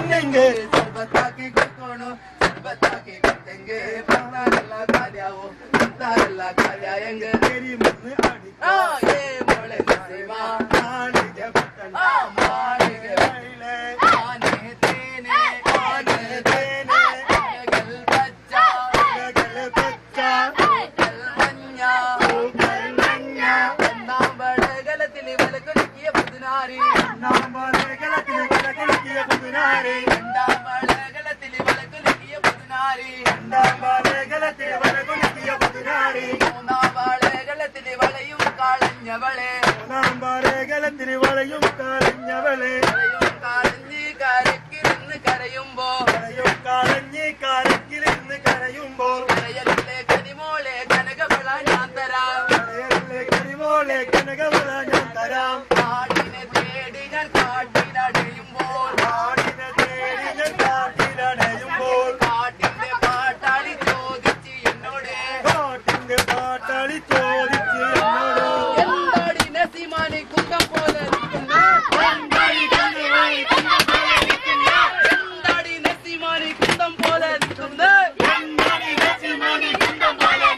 बनेंगे बता के कोनो बता के कटेंगे पता अल्लाह खालियाओ पता अल्लाह खालिया एंगे तेरी मन आड़ी ये मोले सेवा आने के बटन मारे के पहले आने तेने गल बच्चा गल मन्या नाम बड़े गलतिली वलकुलिकिय पुदनारी नाम बड़े गलतिली वलकुलिकिय पुदनारी नाम बड़े गलतिली वलकुलिकिय पुदनारी नाम बड़े गलतिली वलकुलिकिय पुदनारी नाम बड़े गलतिली वलയും കാളഞ്ഞവളെ നാം ബड़े गलतिली വലയും കാളഞ്ഞവളെ കാളഞ്ഞി കരക്കിലിരുന്ന് കരയുമ്പോൾ കരക്കിലിരുന്ന് കരയുമ്പോൾ കരയല്ലേ കനിമോളെ കനകവള ഞാൻ തരാം കരയല്ലേ കനിമോളെ കനകവള ഞാൻ തരാം ആടിനെ തേടി ഞാൻ കാട്ടിലടയുമ്പോൾ ആടിനെ തേടി ഞാൻ കാട്ടിലടയുമ്പോൾ കാട്ടിന്റെ പാട്ടാളി ചോദിച്ച് എന്നോട് കാട്ടിന്റെ പാട്ടാളി ചോദിച്ച് എന്നോട് എന്താടി നസീമാനെ കുന്തം പോലെ എന്താടി നസീമാനെ കുന്തം പോലെ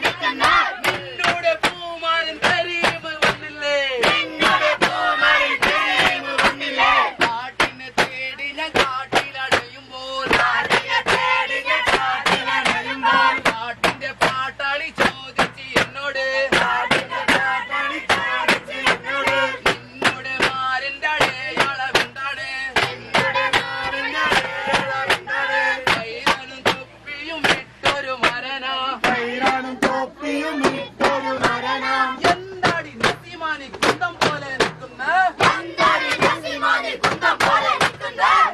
നിന്നോട് പൂമാരൻ കരീം വന്നില്ലേ കാട്ടിനെ തേടി ഞാൻ കാട്ടിലടയുമ്പോൾ കാട്ടിന്റെ പാട്ടാളി ചോദിച്ച് എന്നോട് നിന്നോട് മാരന്റെ അടയാളം എന്താണ് കൈറാനും തൊപ്പിയും ഇട്ടൊരു മരനാ എന്താടി നസീമാനി കുന്തം പോലെ നിൽക്കുന്ന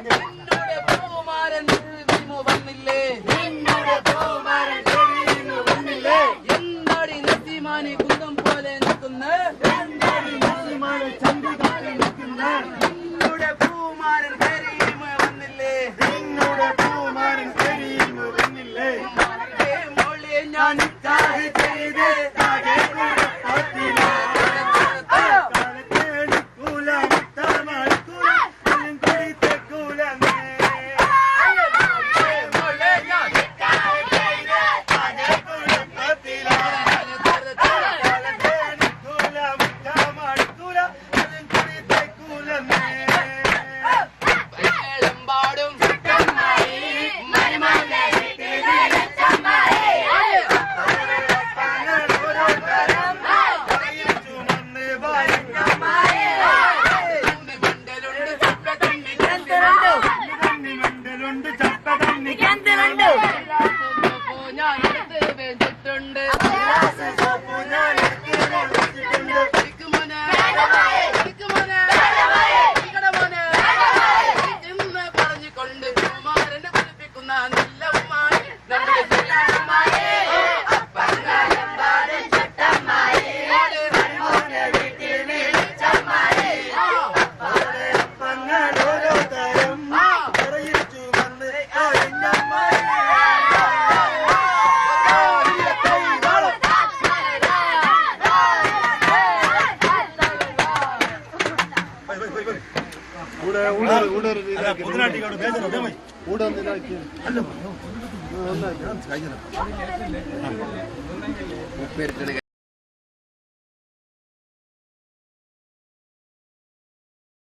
നിന്നോട് പൂമാരൻ കരീം വന്നില്ലേ എന്താടി നസീമാനി കുന്തം പോലെ നിൽക്കുന്ന നിന്നോട് പൂമാരൻ കരീം വന്നില്ലേ മോളെ ഞാൻ ചെയ്ത് ഞാൻ എടുത്ത് വെച്ചിട്ടുണ്ട് എന്ന് പറഞ്ഞുകൊണ്ട് കുമാരനെ കുളിപ്പിക്കുന്ന നല്ല ഉമ്മായി നമ്മുടെ ഊട